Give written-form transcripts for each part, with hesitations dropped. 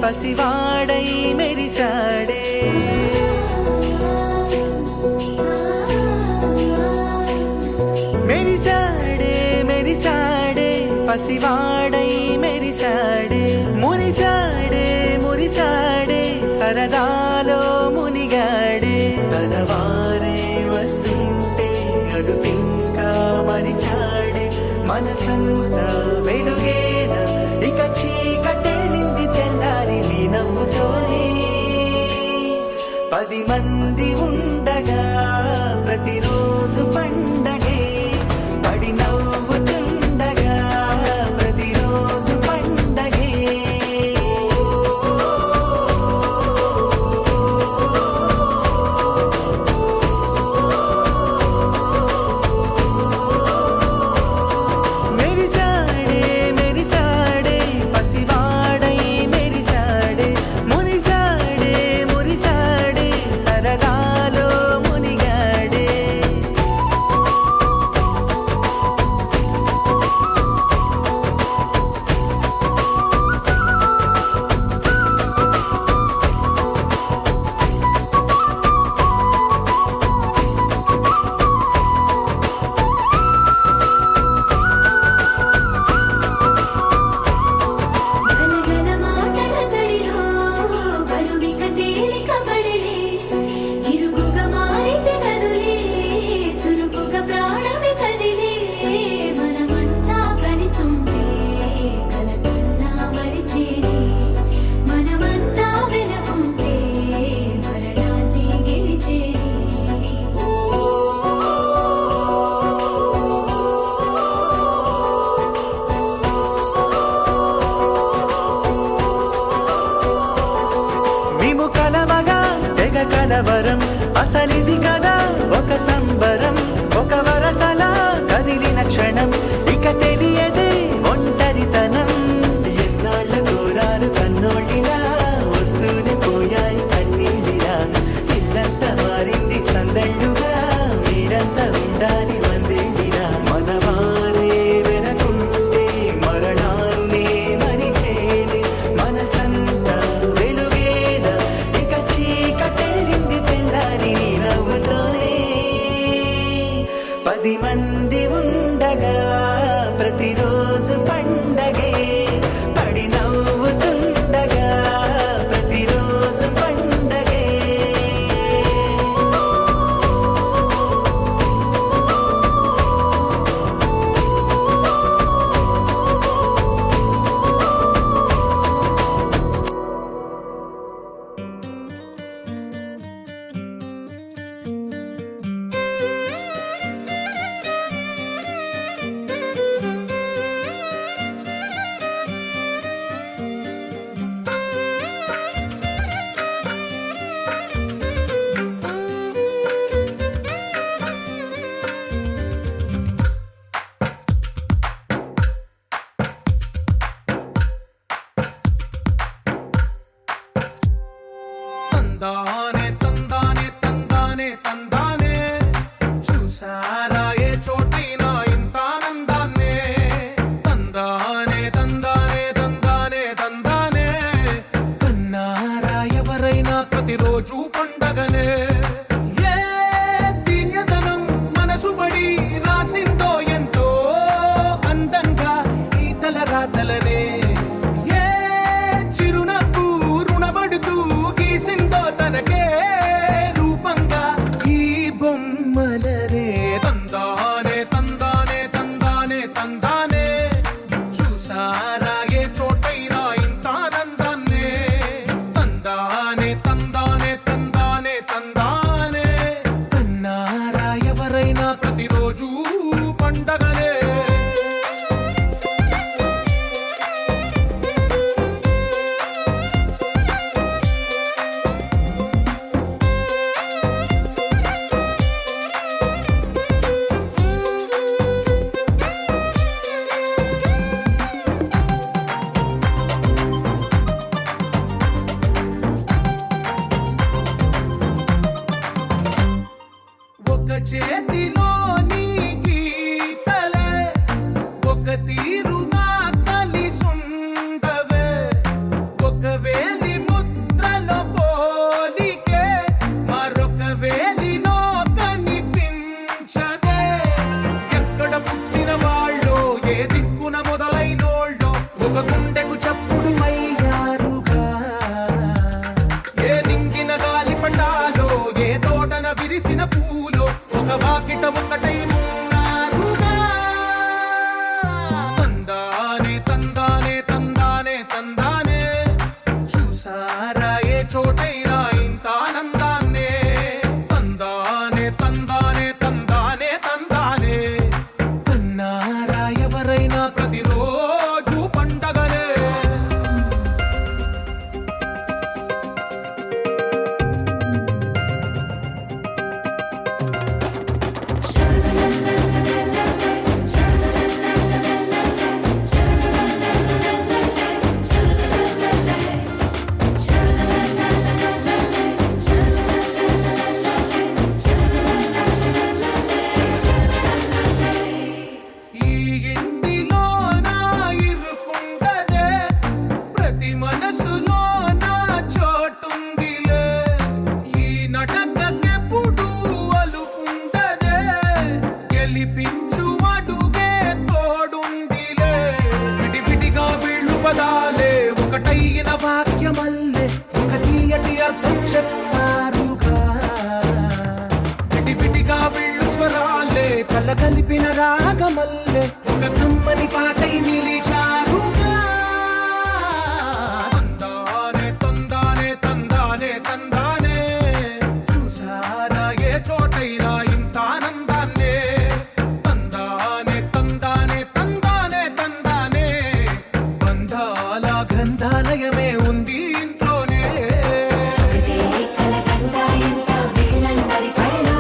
పసివాడై మెరిసాడే మెరిసాడే మెరిసాడే పసివాడై మెరిసాడే మురిసాడే మురిసాడే సరదాలో మునిగాడే తనవారే వస్తుంటే అదుపింకా మరిచాడే మనసంతా వెలుగేన ఇక చీకటెళ్ళింది తెల్లారి నీ నవ్వుతోనే 10 మంది ఉండగా ప్రతిరోజు పండగే పడి నవ్వుతుండగా ప్రతిరోజు పండగే మెరిసాడే మెరిసాడే పసివాడై మెరిసాడే మురిసాడే మురిసాడే సరదాలో మునిగాడే గలగల మాటల సడిలో బరువిక తేలిక పడలే ఇరుగుగా మారితే కదులే చురుకుగా ప్రాణమి కదిలే మనమంతా కలిసుంటే కలకన్నా మరిచేనే మనమంతా వెనకుంటే మరణాన్ని గెలిచేనే మేము కలవగా తెగ కలవరం అసలిది కదా ఒక సంబరం ఒక వరసలా కదిలిన క్షణం ఇక తెలియదే ఒంటరితనం ఎన్నాళ్ళ కోరారు కన్నోళ్ళిలా వస్తూనే పోయాయి కన్నీళ్ళిలా ఇల్లంతా మారింది సందళ్ళుగా మీరంతా ఉండాలి వందేళ్ళిలా మనవారే వెనకుంటే మరణాన్నే మరిచేలే మనసంతా వెలుగేన ఇక చీకటెళ్ళింది తెల్లారి నీ నవ్వుతోనే 10 మంది ఉండగా ప్రతిరోజు పండగే పడి నవ్వుతుండగా ప్రతిరోజు పండగే తందానే తందానే తందానే తందానే చూసారా ఏ చోటైనా ఇంత ఆనందాన్నే తందానే తందానే తందానే తందానే కన్నారా ఎవరైనా ప్రతిరోజు పండగనే ఏ తీయదనం మనసు పడి రాసిందో ఎంతో అందంగా ఈ తల రాతలనే ఏ చిరునవ్వు రుణపడుతూ గీసిందో తనకే రూపంగా ఈ బొమ్మలనే తందానే తందానే తందానే తందానే చూసారా ఏ చోటైనా ఇంత ఆనందాన్నే తందానే తందానే తందానే తందానే కన్నారా ఎవరైనా ప్రతిరోజు పండగనే ఒక చేతిలోని గీతలే ఒక తీరుగా కలిసుండవే ఒకవేళ ఒకటైన వాక్యమల్లే ఒక తీయటి అర్థం చెప్పారుగా విడివిడిగా వెళ్ళు స్వరాలే కల కలిపిన రాగమల్లే ఒక కమ్మని పాటై నిలిచారుగా తందానే తందానే తందానే తందానే చూసారా ఏ చోటైనా ఇంత ఆనందాన్నే తందానే తందానే తందానే తందానే బంధాల గ్రంథాలయమే ఉంది ఇంట్లోనే ఒకటే కలగంట ఎంత వీళ్ళందరి కళ్ళు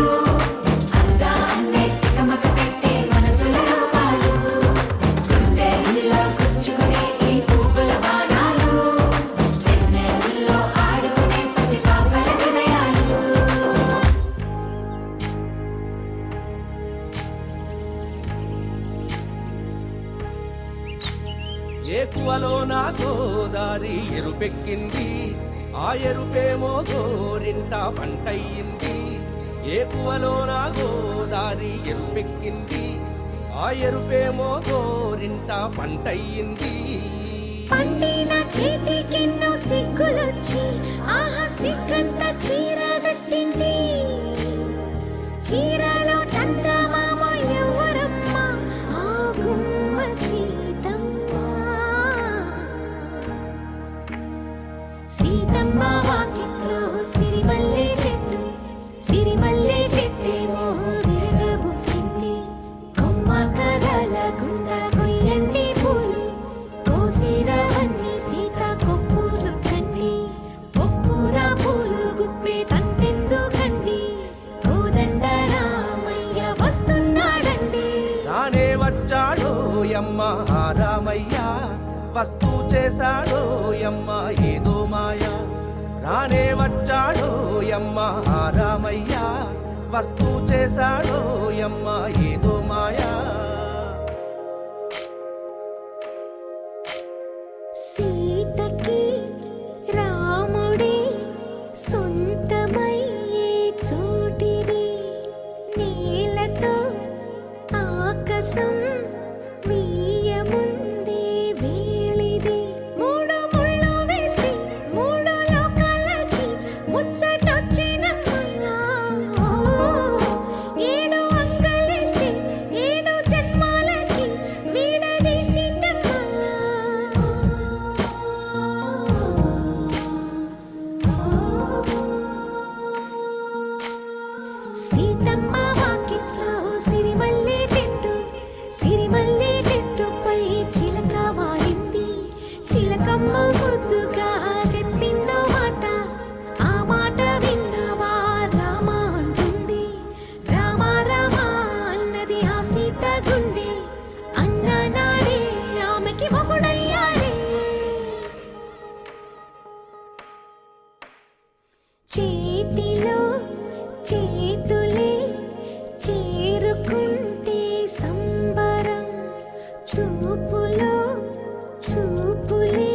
అందాన్నే తికమక పెట్టే మనసుల రూపాలు గుండెల్లో గుచ్చుకునే ఈ పువ్వుల బాణాలు వెన్నెల్లో ఆడుకునే పసిపాపల హృదయాలు ఏకువలో నా గోదారి ఎరుపెక్కింది ఆ ఎరుపేమో గోరింట పంటయ్యింది ఏకువలో నా గోదారి ఎరుపెక్కింది ఆ ఎరుపేమో గోరింట పంటయ్యింది పండిన చేతికెన్నో సిగ్గులొచ్చి ఆహా సిగ్గంత చీర కట్టింది చీరలో చందమామ ఎవరమ్మ ఆ గుమ్మ సీతమ్మ సీతమ్మ వాకిట్లో సిరిమల్లె చెట్టేమో విరగబూసింది కొమ్మ కదలకుండా కొయ్యండి పూలు కోసిరవన్నీ సీత కొప్పు చుట్టండి కొప్పున పూలు గుప్పే తంతెందుకండి కోదండ రామయ్య వస్తున్నాడండి రానే వచ్చాడో యమ్మ ఆ రామయ్య వస్తూ చేశాడో యమ్మ ఏదో మాయ రానే వచ్చాడో యమ్మ ఆ రామయ్య వస్తూ చేశాడో యమ్మ ఏదో మాయా సీతకి రాముడే సొంతమయ్యే చోటిది నేలతో ఆకాశం వీయముందే వేళిది మూడు ముళ్ళు వేస్తే మూడు లోకాలకి ముచ్చటొచ్చినమ్మా ఏడు అంగలేస్తే ఏడు జన్మాలకి వీడదీసిద్దమ్మా సీతమ్మ వాకిట్లో సిరిమల్లె చెట్టుపై చిలక వాలింది చిలకమ్మ ముద్దుగా చెప్పిందో మాట ఆ మాట విన్నవా రామ అంటుంది రామ రామ అన్నది ఆ సీత గుండె అన్న నాడే ఆమెకి మొగుడయ్యాడే చేతిలో చేతులే చేరుకుంటే సంబరం చూపులో చూపులే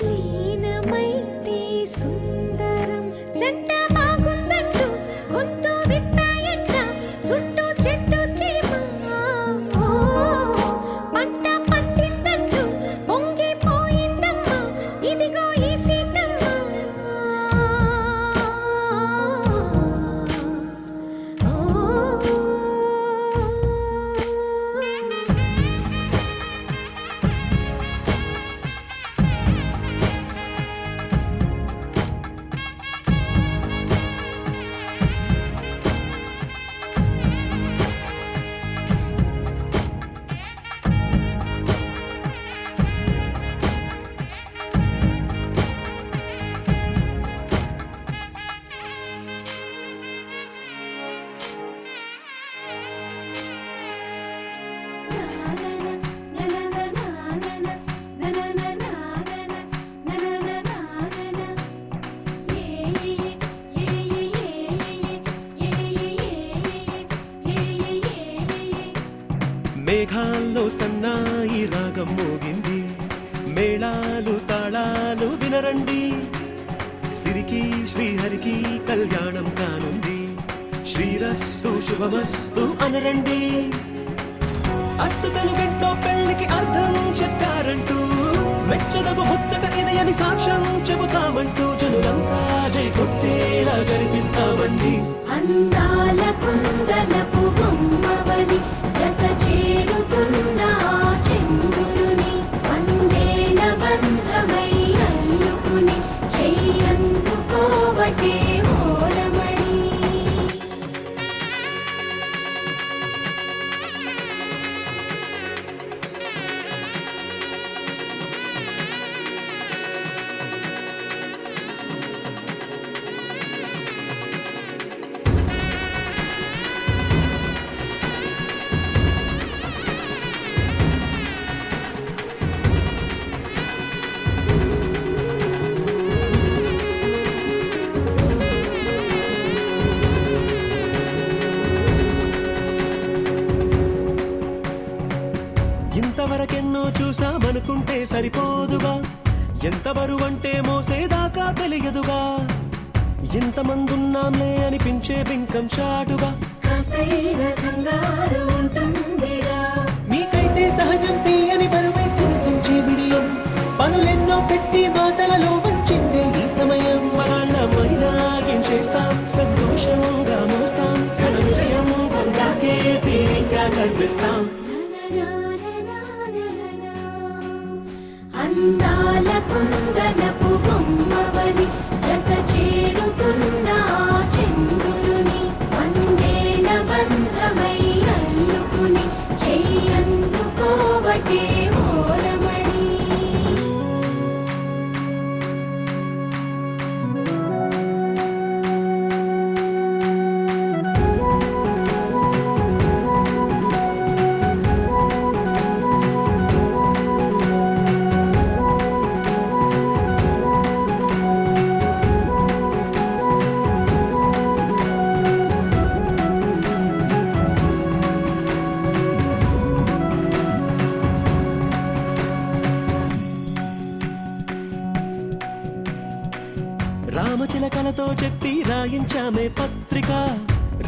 లీనమైతే సుందరం జంట బాగుందంటూ గొంతు విప్పాయంట చుట్టూ చెట్టు చీమ పంట పండిందంటూ పొంగిపోయిందమ్మా ఇదిగో ఈ మేఘాల్లో సన్నాయి రాగం మోగింది మేళాలు తాళాలు వినరండి సిరికి శ్రీహరికి కళ్యాణం కానుంది శ్రీరస్తు శుభమస్తు అనరండి అచ్చ తెలుగింట్లో పెళ్లికి అర్థం చెప్పారంటూ మెచ్చదగు ముచ్చట ఇది అని సాక్ష్యం చెబుతామంటూ జనులంతా జై కొట్టేలా జరిపిస్తామండి. అందాల కుందనపు బొమ్మవని జత చేరుతున్న ఆ చంద్రుని వందేళ్ల బంధమై అల్లుకుని చెయ్యందుకోవటే ఓరమణి. ఇంతవరకెన్నో చూసామనుకుంటే సరిపోదుగా, ఎంత బరువంటే మోసేదాకా తెలియదుగా. ఇంతమందున్నాంలే అనిపించే బింకం చాటుగా కాస్తైన కంగారు ఉంటుందిగా. మీకైతే సహజం తీయని బరువై సిరిసొంచే బిడియం, పనులెన్నో పెట్టి మాటలలో వంచిందే ఈ సమయం. మనాళ్ళమైనా ఏం చేస్తాం, సంతోషంగా మోస్తాం, ఘన విజయం పొందాకే తీరిగ్గా కనిపిస్తాం. అందాల కుందనపు బొమ్మవని జత చేరుతున్న ఆ చంద్రుని వందేళ్ల బంధమై అల్లుకుని చెయ్యందుకోవటే ఓరమణి. రామచిలకలతో చెప్పి రాయించామే పత్రిక,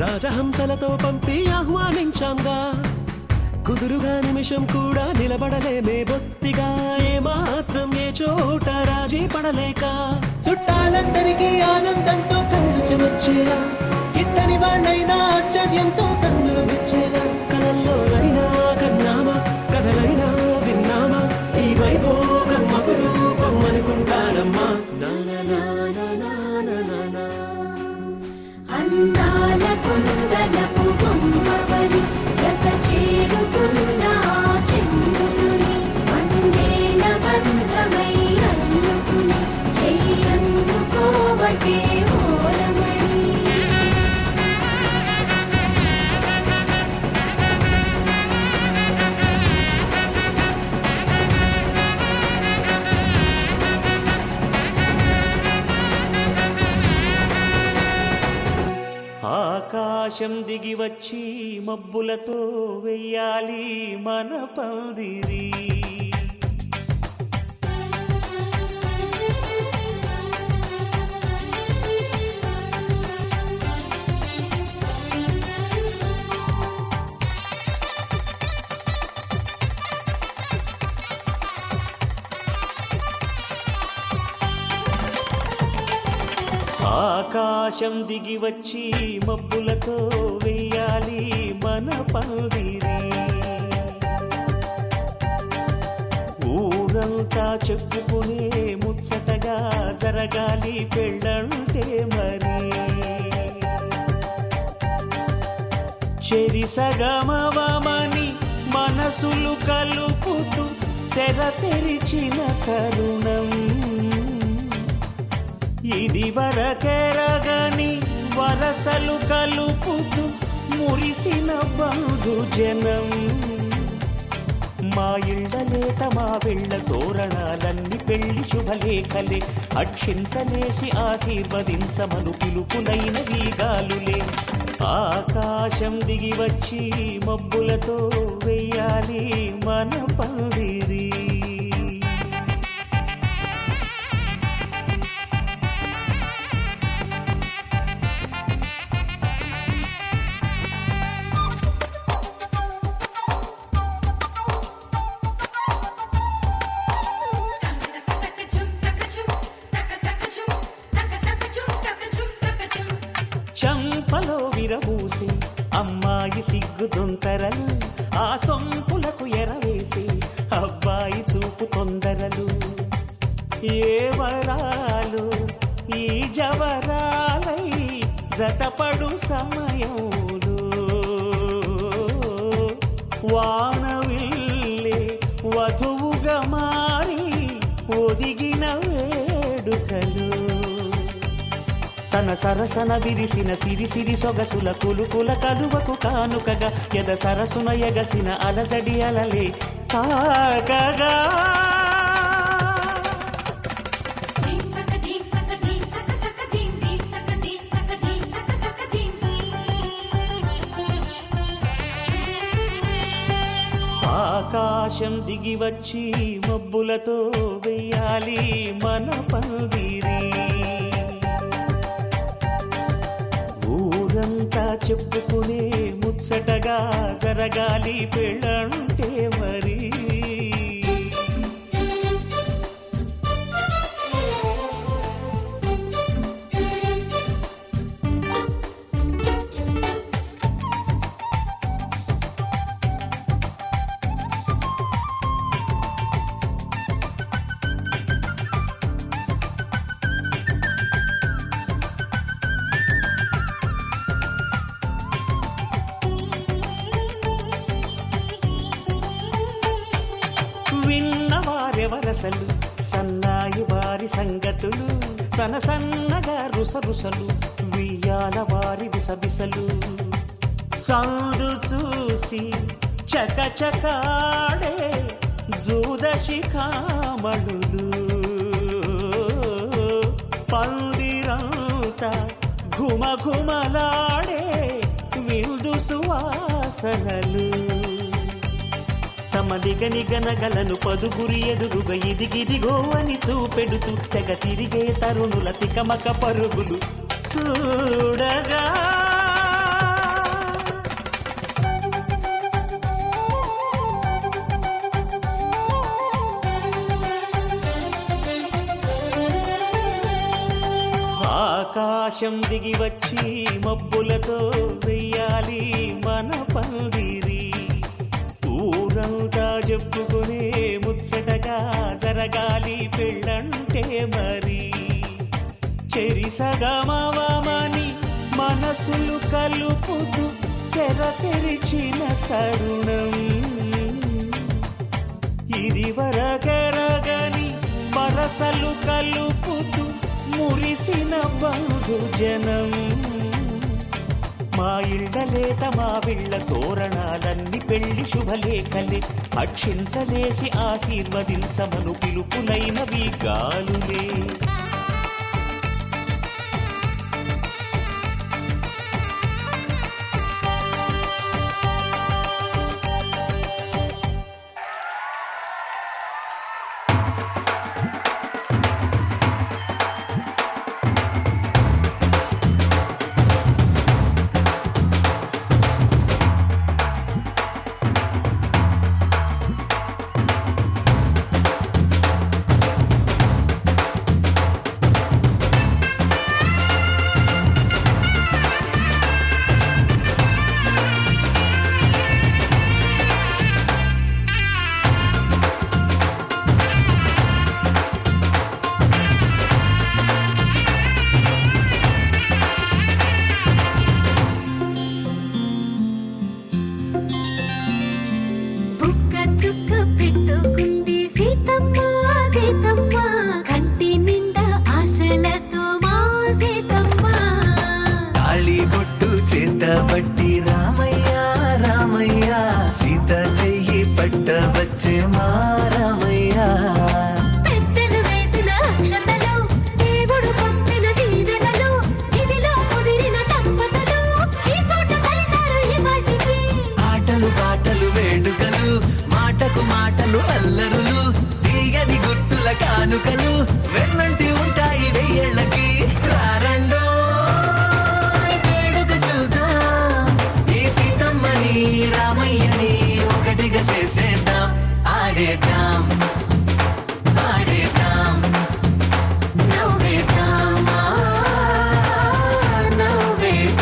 రాజహంసలతో పంపి ఆహ్వానించాంగా. కుదురుగా నిమిషం కూడా నిలబడలేమే బొత్తిగా, ఏమాత్రం ఏ చోట రాజీ పడలేక. చుట్టాలందరికీ ఆనందంతో కళ్ళు చెమర్చేలా, గిట్టని వాళ్ళైనా ఆశ్చర్యంతో కన్నులు విచ్చేలా. కలల్లోనైనా కన్నామా, కథలైనా విన్నామా, ఈ వైభోగం అపురూపం అనుకుంటానమ్మా. అందాల కుందనపు బొమ్మవని జత చేరుతున్న ఆ చంద్రుని వందేళ్ల బంధమై అల్లుకుని చెయ్యందుకోవటే ఓరమణి. ఆకాశం దిగి వచ్చి మబ్బులతో వెయ్యాలి మన పందిరి. ఆకాశం దిగి వచ్చి మబ్బులతో వెయ్యాలి మన పందిరి. ఊరంతా చెప్పుకునే ముచ్చటగా జరగాలి పెళ్ళంటే మరి. చెరిసగమవమని మనసులు కలుపుతూ తెర తెరిచిన తరుణం, ఇది వరకెరగని వరసలు కలుపుతూ మురిసిన బంధుజనం. మా ఇళ్ళలేత మా వెళ్ళ తోరణాలన్నీ పెళ్లి శుభలేఖలే, అక్షింతలేసి ఆశీర్వదించమను పిలుపునైన వీగాలులే. ఆకాశం దిగి వచ్చి మబ్బులతో వెయ్యాలి మన పందిరి. చంపలో విరబూసి అమ్మాయి సిగ్గు దొంతరలు, ఆ సొంపులకు ఎరవేసి అబ్బాయి చూపు తొందరలు. ఏ వరాలు ఈ జవరాలై జతపడు సమయంలో, వానవిల్లే వధువుగా మారి ఒదిగిన వేడుకలు. తన సరసన విరిసిన సిరిసిరి సొగసుల కులుకుల కలువకు కానుకగా ఎద సరసున ఎగసిన అలజడి అలలే తాకగా. ఆకాశం దిగి వచ్చి మబ్బులతో వెయ్యాలి మన పందిరి. ఊరంతా చెప్పుకునే ముచ్చటగా జరగాలి పెళ్ళంటే మరి. విన్నవారెవరసలు సన్నాయి వారి సంగతులు, సనసన్నగా రుసరుసలు వియ్యాల వారి విసబిసలు. సందు చూసి చకచకాడే జూదశిఖామణులు, పందిరంతా ఘుమఘుమలాడే విందు సువాసనలు. తమ నిగనిగనగలను పదుగురి ఎదురుగా ఇదిగిదిగో అని చూపెడుతూ తెగ తిరిగే తరుణుల తికమక పరుగులు చూడగా. ఆకాశం దిగి వచ్చి మబ్బులతో వెయ్యాలి మన పందిరి. ఊరంతా చెప్పుకునే ముచ్చటగా జరగాలి పెళ్ళంటే మరి. చెరిసగమవమని మనసులు కలుపుతూ తెర తెరిచిన తరుణం, ఇదివరకెరగని వరసలు కలుపుతూ మురిసిన బంధుజనం. మా ఇళ్ళలేత మా విళ్ళ తోరణాలన్నీ పెళ్లి శుభలేఖలే, అక్షింతలేసి ఆశీర్వదించమను పిలుపులైనవి గాలులే. పట్టి రామయ్య రామయ్య సీత చెయ్యి పట్ట వచ్చే మా రామయ్య. పెద్దలు వేసిన అక్షతలు, దేవుడు పంపిన దీవెనలు, ఇవిలో కుదిరిన దంపతులు ఈ చోట కలిసారు ఈ వాటికి. ఆటలు పాటలు వేడుకలు, మాటకు మాటలు అల్లరులు, తీయని గుర్తుల కానుకలు వెన్నంటి ఉంటాయి వెయ్యేళ్ళకి. రారండో రామయ్యని ఒకటిగా చేసేద్దాం, ఆడేద్దాం ఆడేద్దాం నవ్వేద్దాం నవ్వేద్దాం.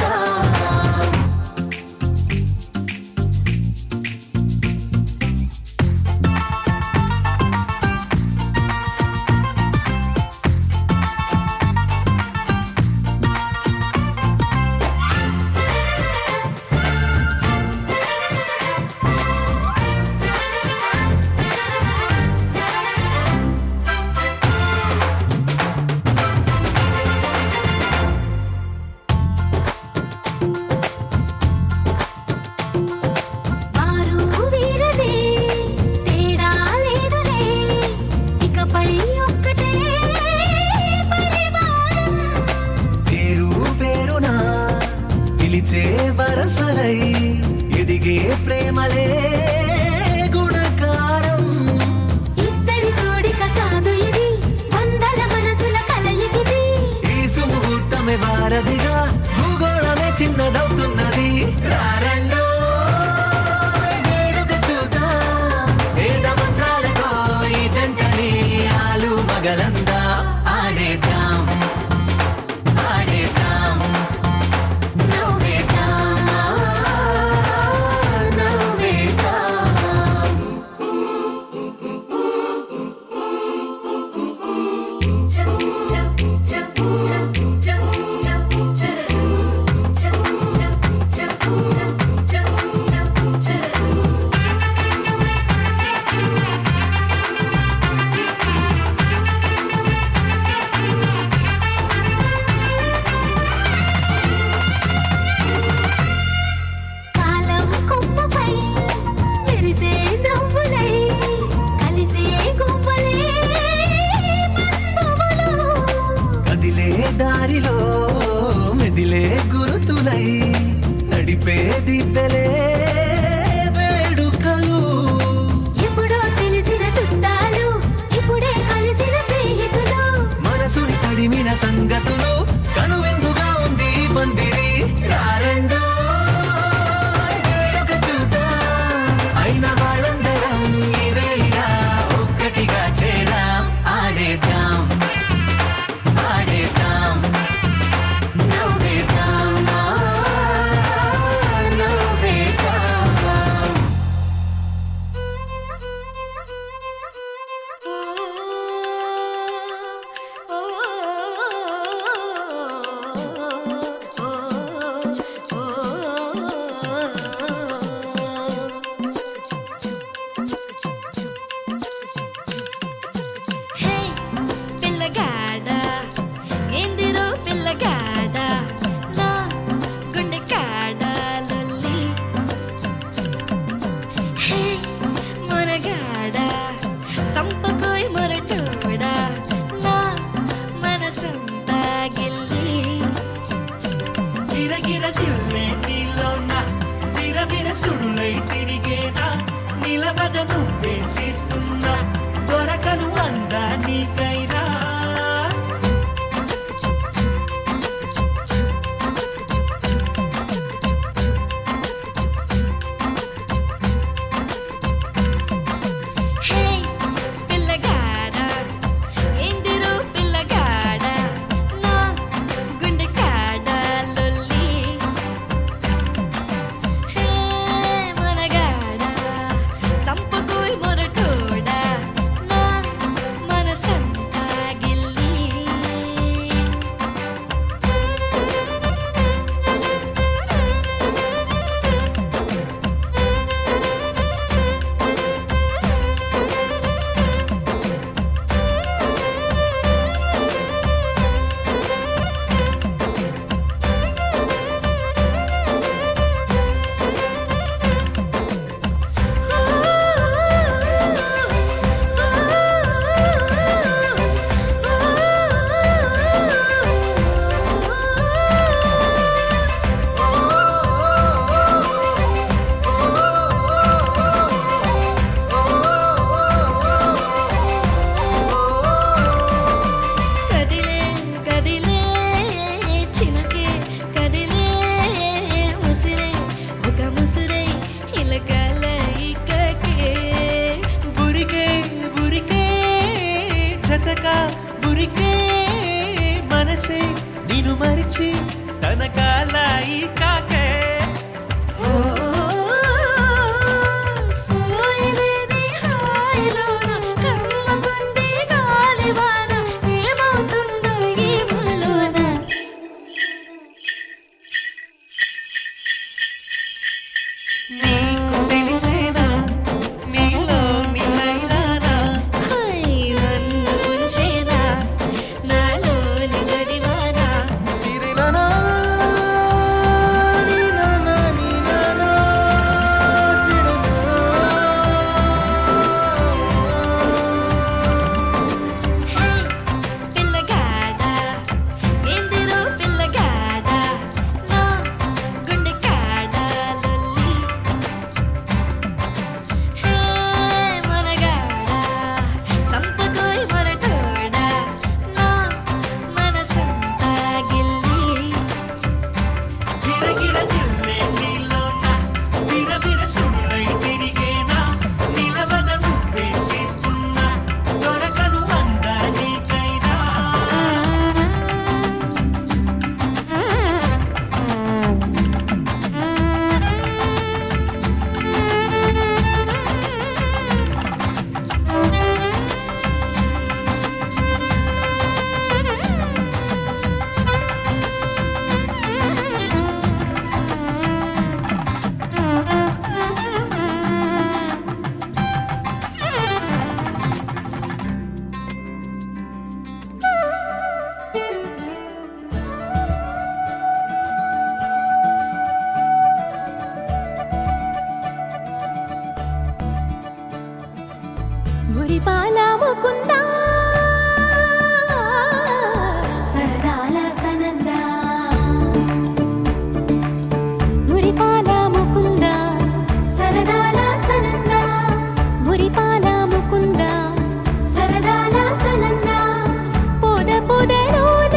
సంగతులు కనువిందుగా ఉంది ఈ పందిరి రారండో వేడుక చూద్దాం అయిన వాళ్ళందరం ఈ వేళ ఒక్కటిగా చేరాం ఆడేద్దాం ఆడేద్దాం నవ్వేద్దాం నవ్వేద్దాం హే పిల్లగాడ ఏందిరో పిల్లగాడ నా గుండె కాడ లొల్లి హే మొరగాడ సంపకోయ్ మొరటోడా నా మనసంతా గిల్లి గిరగిర జిల్లే నీలోన విరవిర సుడులై తిరిగేనా నిలబద నువ్వే చేస్తున్నా దొరకను అందా నీకైనా హే పిల్లగాడ ఏందిరో పిల్లగాడ నా గుండె కాడ లొల్లి హే మనగాడ సంపకోయ్ మొరటోడా నా మనసంతా గిల్లి కదిలే కదిలే చినుకే కదిలే ముసిరే ఒక ముసిరే ఇలకల ఇక్కకే ఉరికే ఉరికే జతక ఉరికే మనసే నిన్ను మరిచి తన కాలాయి కాకే సోయలేని హాయిలోన కమ్మగుంది గాలివాన ఏమవుతుందో ఏమోలోన నీకు తెలిసేనా నీలో నిలైనానా హై నన్ను ఉంచేనా నాలోని జడివానా హే పిల్లగాడ ఏందిరో పిల్లగాడ నా గుండె కాడ లొల్లి హే మనగాడ సంపకోయ్ మొరటోడా నా మనసంతా గిల్లి గిరగిర జిల్లే నీలోన విరవిర సుడులై తిరిగేనా నిలవద నువ్వే చేస్తున్నా దొరకను అందా నీకైనా మురిపాల ముకుందా సరదాల సనందా మురిపాల ముకుందా సరదాల సనందా మురిపాల ముకుందా సరదాల సనందా పొద పొదలోన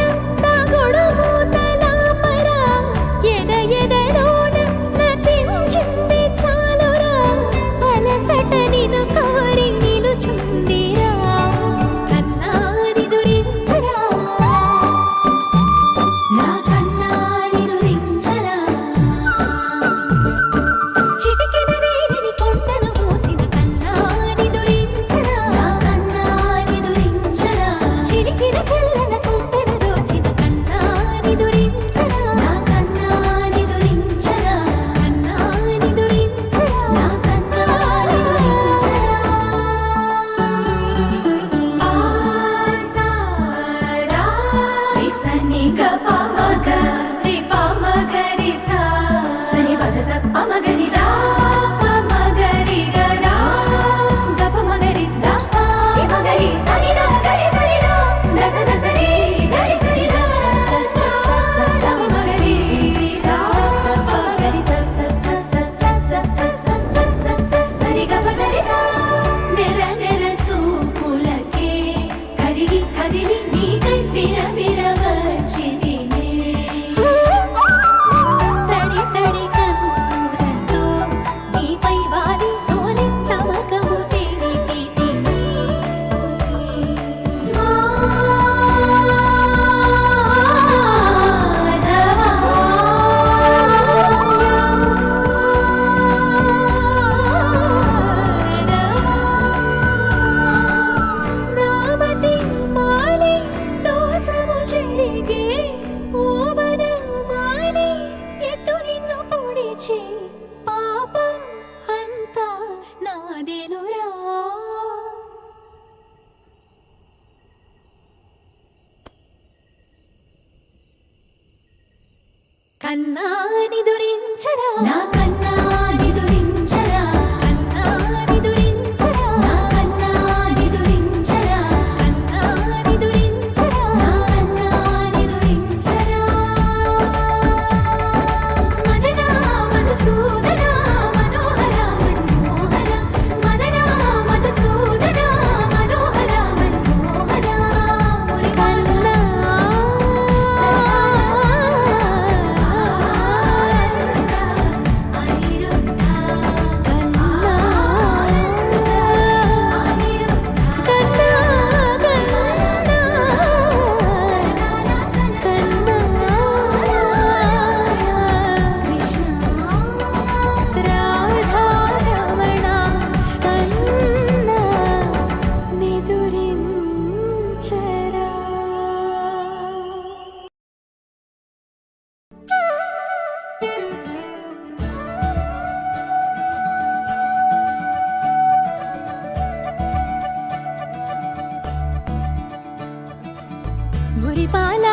కన్నా నిదురించరా నా కన్నా నిదురించరా కన్నా నిదురించరా నా కన్నా నిదురించరా కన్నా నిదురించరా నా కన్నా నిదురించరా మదనా మధుసూదనా మనోహర మన్మోహర మదనా మధుసూదనా మనోహర మన్మోహర మురి కన్నా మురిపాల